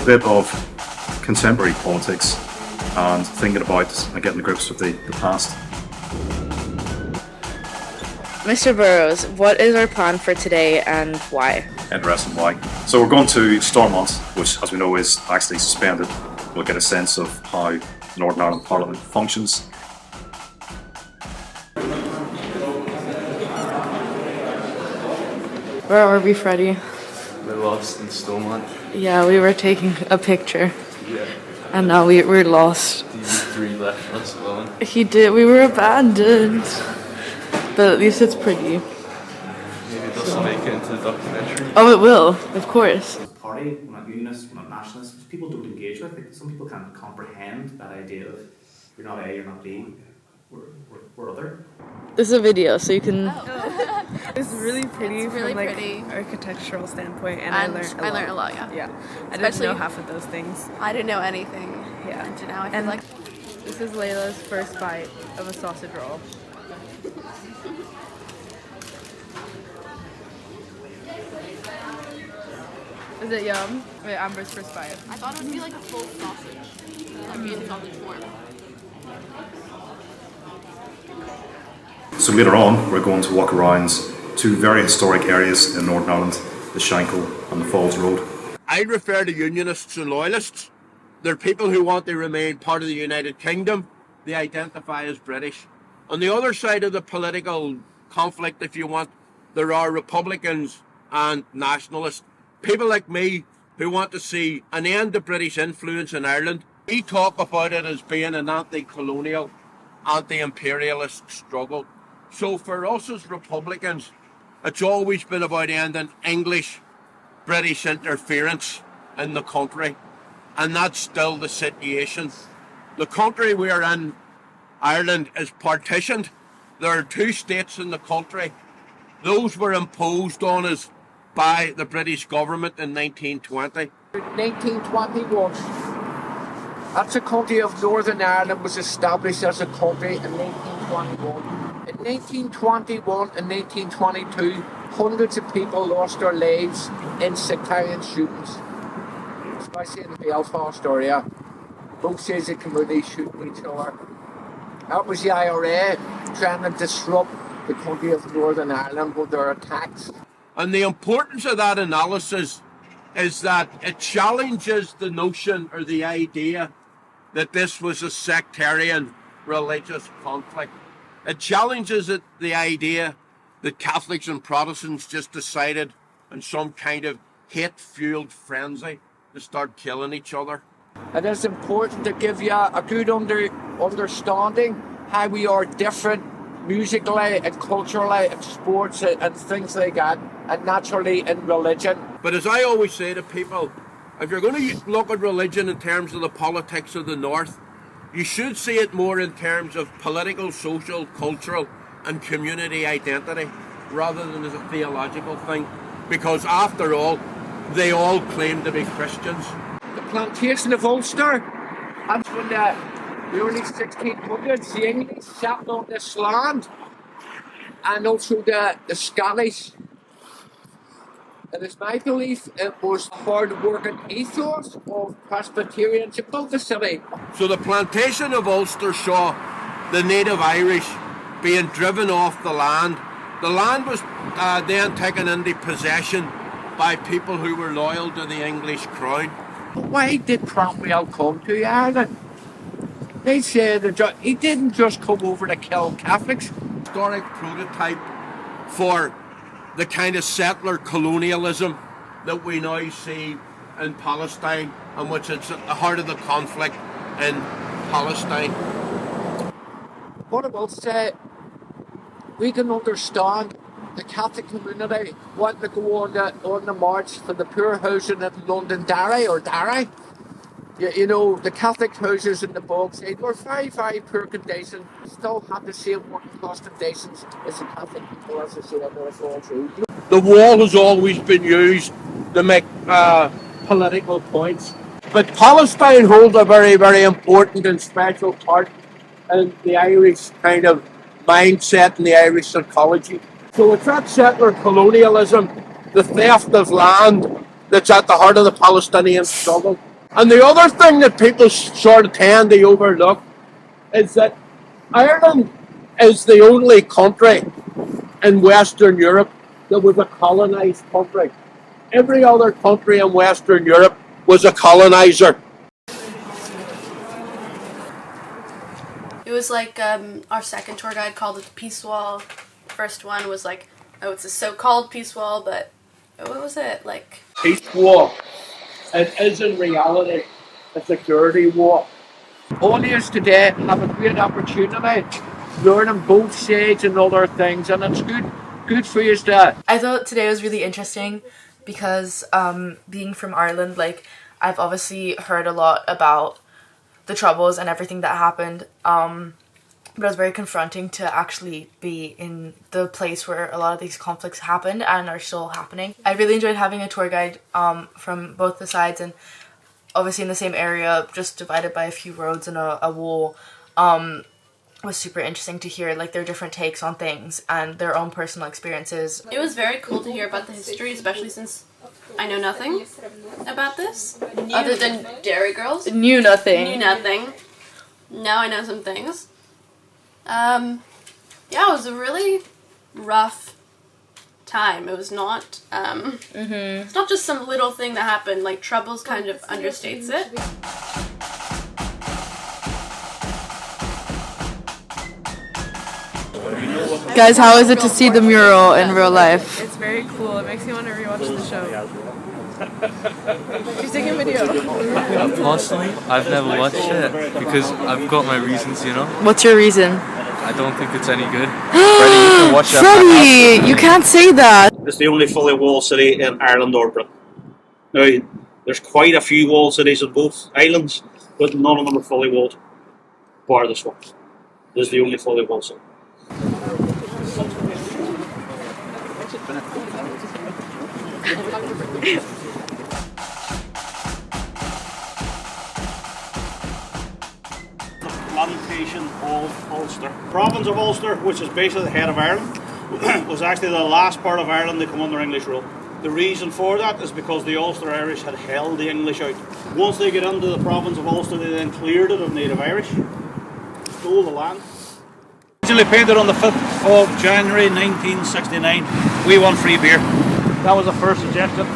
a bit of contemporary politics and thinking about and getting to grips with the past. Mr. Burrows, what is our plan for today and why? Interesting why. So we're going to Stormont, which, as we know, is actually suspended. We'll get a sense of how the Northern Ireland Parliament functions. Where are we, Freddie? We're lost in Stormont. Yeah, we were taking a picture. Yeah. And now we're lost. These three left us alone. We were abandoned. But at least it's pretty. Maybe it doesn't make it into the documentary. Oh, it will, of course. Party, we're not unionists, we're not nationalists, which people don't engage with. Like, some people can't comprehend that idea of you're not A, you're not B, we're other. This is a video, so you can... It's really pretty It's really from pretty. Architectural standpoint, and And I learned a lot. yeah. Yeah, I didn't Especially- know half of those things. I didn't know anything. Yeah. Until now I feel And like this is Layla's first bite of a sausage roll. Is it yum? Wait, Amber's first bite. I thought it would be like a full sausage. Like in sausage form. So later on, we're going to walk around two very historic areas in Northern Ireland, the Shankill and the Falls Road. I refer to unionists and loyalists. They're people who want to remain part of the United Kingdom. They identify as British. On the other side of the political conflict, if you want, there are Republicans and nationalists. People like me who want to see an end to British influence in Ireland. We talk about it as being an anti-colonial, anti-imperialist struggle. So for us as Republicans, it's always been about ending English British interference in the country, and that's still the situation. The country we are in, Ireland, is partitioned. There are two states in the country. Those were imposed on us by the British government in 1920. 1921. That's a country of Northern Ireland was established as a country in 1921. In 1921 and 1922, hundreds of people lost their lives in sectarian shootings, especially in the Belfast area. Both sides of the community shooting each other. That was the IRA trying to disrupt the country of Northern Ireland with their attacks. And the importance of that analysis is that it challenges the notion or the idea that this was a sectarian religious conflict. It challenges the idea that Catholics and Protestants just decided in some kind of hate-fueled frenzy to start killing each other. It is important to give you a good understanding how we are different musically and culturally and sports and things like that, and naturally in religion. But as I always say to people, if you're going to look at religion in terms of the politics of the North, you should see it more in terms of political, social, cultural and community identity rather than as a theological thing, because after all, they all claim to be Christians. The plantation of Ulster, that's when the early 1600s, the English settled on this land, and also the Scottish. It is my belief it was the hard-working ethos of Presbyterians that built the city. So the plantation of Ulster saw the native Irish being driven off the land. The land was then taken into possession by people who were loyal to the English crown. Why did Cromwell come to Ireland? They said that he didn't just come over to kill Catholics. Historic prototype for the kind of settler colonialism that we now see in Palestine, and which is at the heart of the conflict in Palestine. What I will say, we can understand the Catholic community wanting to go on the march for the poor housing in Londonderry or Derry. You know, the Catholic houses in the Bogside were very, very poor condition. Still have the same working class conditions as the Catholic people, as I say, on the Falls Road. The wall has always been used to make political points. But Palestine holds a very, very important and special part in the Irish kind of mindset and the Irish psychology. So it's that settler colonialism, the theft of land, that's at the heart of the Palestinian struggle. And the other thing that people sort of tend to overlook is that Ireland is the only country in Western Europe that was a colonised country. Every other country in Western Europe was a coloniser. It was like our second tour guide called it the Peace Wall. First one was like, oh, it's a so-called peace wall, but what was it like? Peace wall. It is in reality a security wall. All of us today have a great opportunity learning both sides and other things, and it's good for you to. I thought today was really interesting because being from Ireland, like I've obviously heard a lot about the Troubles and everything that happened, but it was very confronting to actually be in the place where a lot of these conflicts happened and are still happening. I really enjoyed having a tour guide from both the sides, and obviously in the same area, just divided by a few roads and a wall. Was super interesting to hear like their different takes on things and their own personal experiences. It was very cool to hear about the history, especially since I know nothing about this other than Dairy Girls. Knew nothing. Knew nothing. Now I know some things. Yeah, it was a really rough time. It was not it's not just some little thing that happened. Like Troubles kind of understates it. Guys, how is it to see the mural in real life? It's very cool. It makes me want to rewatch the show. She's taking a video. Personally, I've never watched it because I've got my reasons, you know. What's your reason? I don't think it's any good. Freddie, you can watch it. Freddie, you can't say that. It's the only fully walled city in Ireland or Britain. Now, there's quite a few walled cities in both islands, but none of them are fully walled, bar this one. This is the only fully walled city. Plantation of Ulster. Province of Ulster, which is basically the head of Ireland, was actually the last part of Ireland to come under English rule. The reason for that is because the Ulster Irish had held the English out. Once they get into the province of Ulster, they then cleared it of native Irish, stole the land. Originally painted on the 5th of January 1969. We want free beer. That was the first suggestion.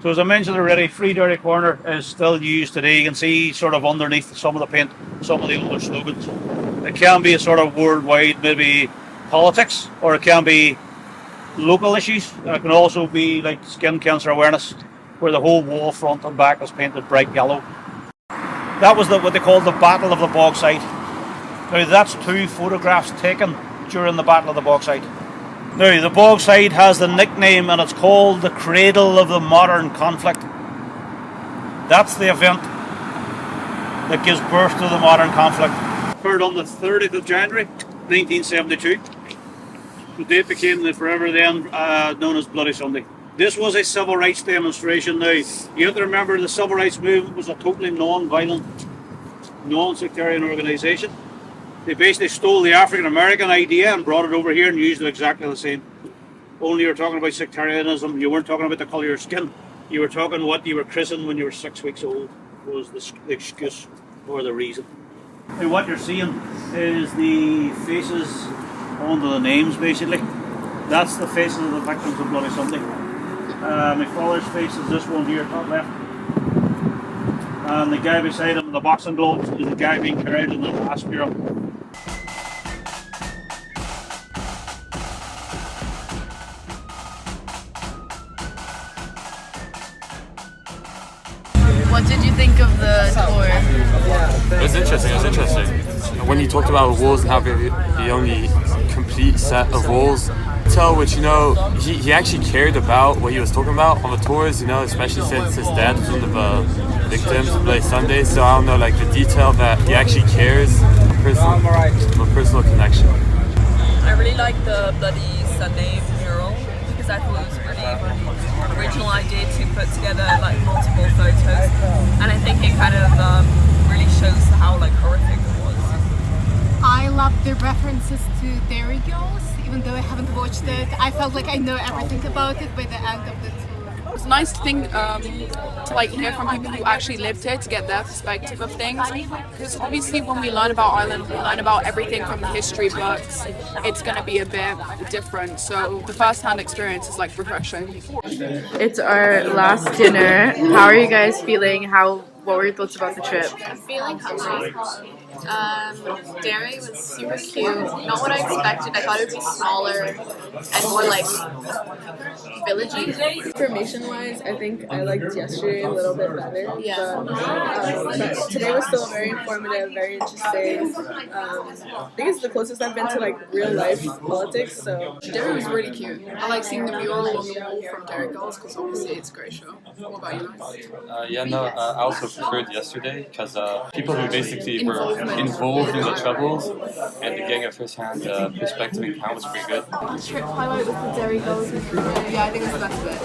So as I mentioned already, Free Dairy Corner is still used today. You can see sort of underneath some of the paint, some of the older slogans. It can be a sort of worldwide, maybe politics, or it can be local issues. It can also be like skin cancer awareness, where the whole wall front and back was painted bright yellow. That was what they called the Battle of the Bogside. Now that's 2 photographs taken during the Battle of the Bogside. Now the Bogside has the nickname and it's called the cradle of the modern conflict. That's the event that gives birth to the modern conflict. Occurred on the 30th of January 1972. The date became forever then known as Bloody Sunday. This was a civil rights demonstration. Now you have to remember the civil rights movement was a totally non-violent, non-sectarian organisation. They basically stole the African American idea and brought it over here and used it exactly the same. Only you were talking about sectarianism, you weren't talking about the colour of your skin. You were talking what you were christened when you were 6 weeks old was the excuse or the reason. And what you're seeing is the faces under the names basically. That's the faces of the victims of Bloody Sunday. My father's face is this one here, top left. And the guy beside him in the boxing gloves is the guy being carried in the last bureau. What did you think of the tour? It was interesting. When you talked about walls and having the only complete set of walls, which, you know, he actually cared about what he was talking about on the tours, you know, especially since his dad was one of the victims of Bloody Sunday. So I don't know, like the detail that he actually cares, a personal connection. I really like the Bloody Sunday mural because I thought it was a really original idea to put together like multiple photos, and I think it kind of really shows how like horrific it was. I love the references to Dairy Girls, even though I haven't watched it. I felt like I know everything about it by the end of the tour. was nice to think to like hear from people who actually lived here to get their perspective of things. Because obviously, when we learn about Ireland, we learn about everything from the history books. It's going to be a bit different. So the first-hand experience is like refreshing. It's our last dinner. How are you guys feeling? What were your thoughts about the trip? I'm feeling hungry. Derry was super cute. Not what I expected. I thought it would be smaller and more like villagey. Information-wise, I think I liked yesterday a little bit better. Yeah. But today was still very informative, very interesting. I think it's the closest I've been to like real life politics. So Derry was really cute. I like seeing the mural on the wall from Derry Girls because obviously it's a great show. What about you guys? I also preferred yesterday because people who basically were involved in the troubles and getting a first-hand perspective and count was pretty good. Trip highlight was the Derry Girls. Yeah, I think it's the best bit.